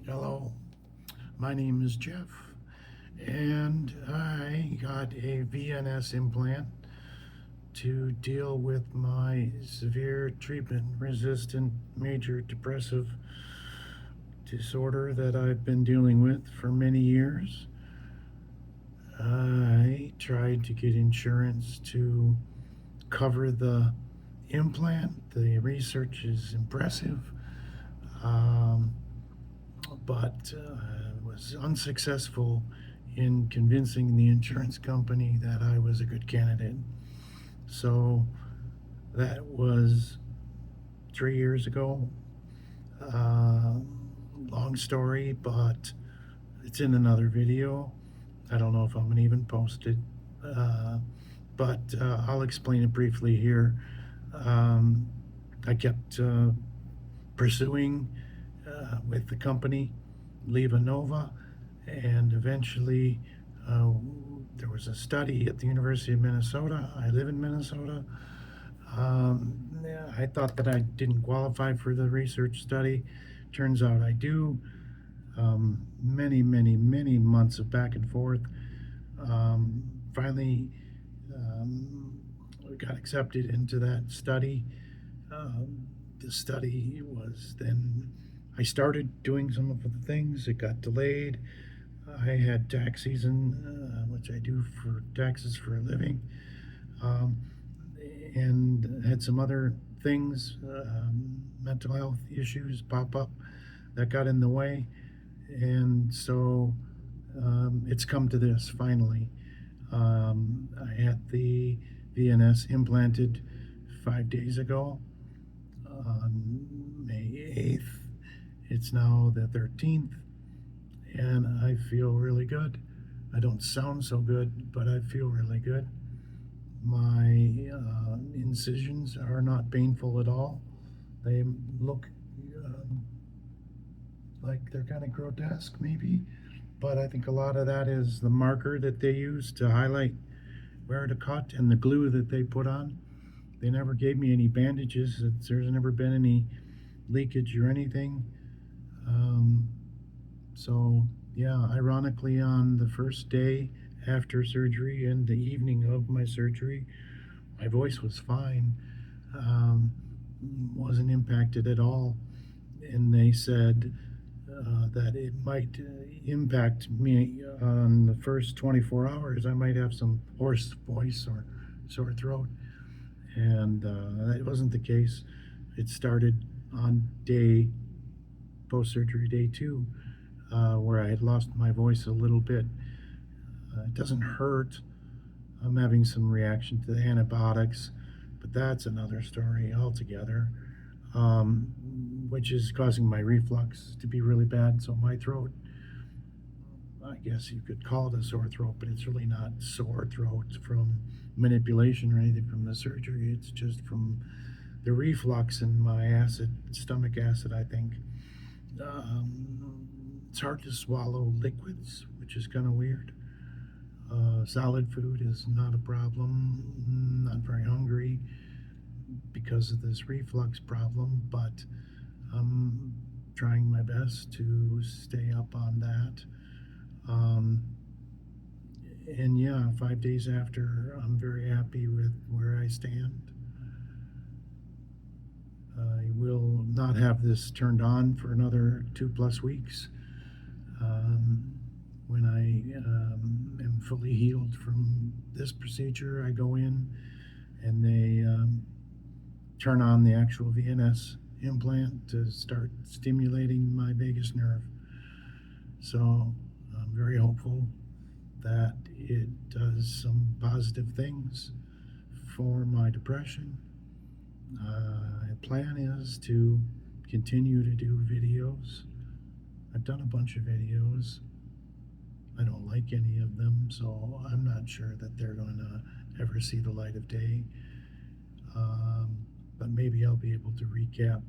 Hello, my name is Jeff, and I got a VNS implant to deal with my severe treatment resistant major depressive disorder that I've been dealing with for many years. I tried to get insurance to cover the implant. The research is impressive, um, but was unsuccessful in convincing the insurance company that I was a good candidate. So that was 3 years ago. Uh, Long story, but it's in another video. I don't know if I'm going to even post it, uh, but I'll explain it briefly here. Um, I kept pursuing with the company Levanova, and eventually uh, there was a study at the University of Minnesota. I live in Minnesota. Yeah, I thought that I didn't qualify for the research study. Turns out I do. Many months of back and forth. Finally, um, got accepted into that study. The study was then, I started doing some of the things. It got delayed. I had tax season, which I do for taxes for a living, um, and had some other things, mental health issues pop up that got in the way. And so it's come to this finally. I had the VNS implanted 5 days ago on May 8th. It's now the 13th, and I feel really good. I don't sound so good, but I feel really good. My incisions are not painful at all. They look um, like they're kind of grotesque, maybe, but I think a lot of that is the marker that they use to highlight where to cut and the glue that they put on. They never gave me any bandages. There's never been any leakage or anything. Um, so, yeah, ironically, on the first day after surgery and the evening of my surgery, my voice was fine, um, wasn't impacted at all. And they said that it might impact me on the first 24 hours. I might have some hoarse voice or sore throat. And that wasn't the case. It started on day post surgery, day two, where I had lost my voice a little bit. It doesn't hurt. I'm having some reaction to the antibiotics, but that's another story altogether, um, which is causing my reflux to be really bad. So my throat, I guess you could call it a sore throat, but it's really not sore throat from manipulation or anything from the surgery. It's just from the reflux and my acid, stomach acid, I think. It's hard to swallow liquids, which is kind of weird. Solid food is not a problem. Not very hungry because of this reflux problem, but I'm trying my best to stay up on that. Um, and yeah, 5 days after, I'm very happy with where I stand. I will not have this turned on for another 2+ weeks. Um, when I am fully healed from this procedure, I go in and they turn on the actual VNS implant to start stimulating my vagus nerve. So I'm very hopeful that it does some positive things for my depression. The plan is to continue to do videos. I've done a bunch of videos. I don't like any of them, so I'm not sure that they're going to ever see the light of day. But maybe I'll be able to recap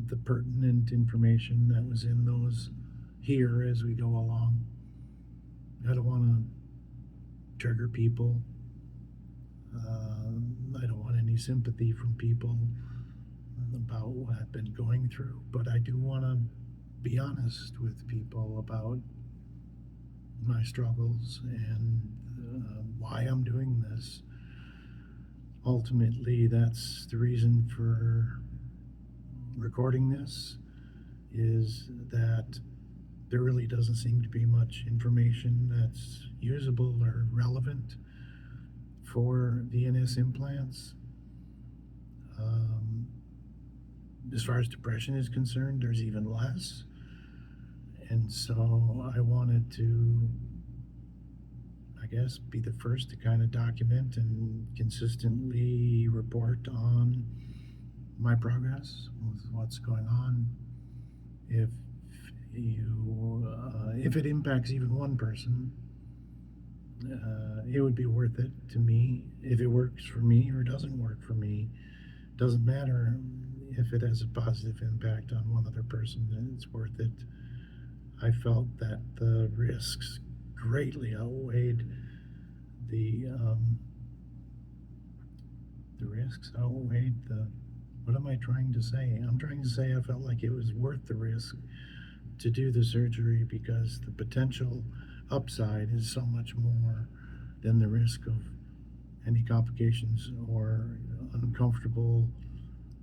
the pertinent information that was in those here as we go along. I don't want to trigger people. I don't want any sympathy from people about what I've been going through, but I do want to be honest with people about my struggles and why I'm doing this. Ultimately, that's the reason for recording this, is that there really doesn't seem to be much information that's usable or relevant for VNS implants. Um, as far as depression is concerned, there's even less. And so I wanted to, I guess, be the first to kind of document and consistently report on my progress with what's going on. If if it impacts even one person, it would be worth it to me. If it works for me or doesn't work for me, doesn't matter. If it has a positive impact on one other person, then it's worth it. I felt that the risks greatly outweighed the um, the risks outweighed the. What am I trying to say? I'm trying to say I felt like it was worth the risk to do the surgery because the potential upside is so much more than the risk of any complications or uncomfortable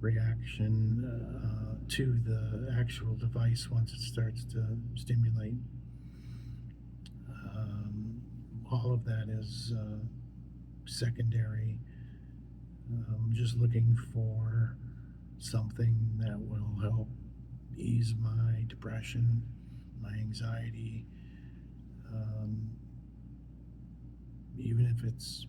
reaction to the actual device once it starts to stimulate. Um, all of that is secondary. I'm just looking for something that will help ease my depression, my anxiety, um, even if it's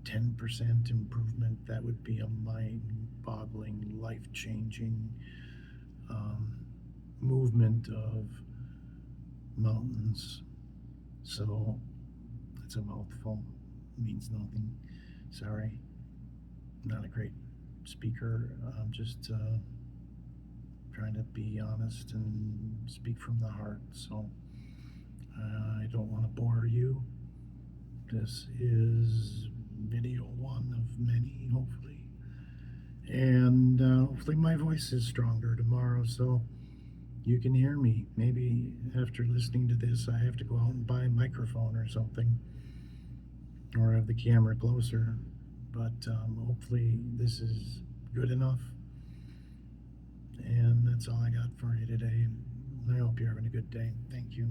10% improvement, that would be a mind-boggling, life-changing um, movement of mountains. So it's a mouthful, means nothing. Sorry, not a great speaker. I'm just trying to be honest and speak from the heart. So I don't want to bore you. This is video one of many, hopefully. And hopefully my voice is stronger tomorrow so you can hear me. Maybe after listening to this, I have to go out and buy a microphone or something, or have the camera closer. But hopefully this is good enough. And that's all I got for you today. I hope you're having a good day. Thank you.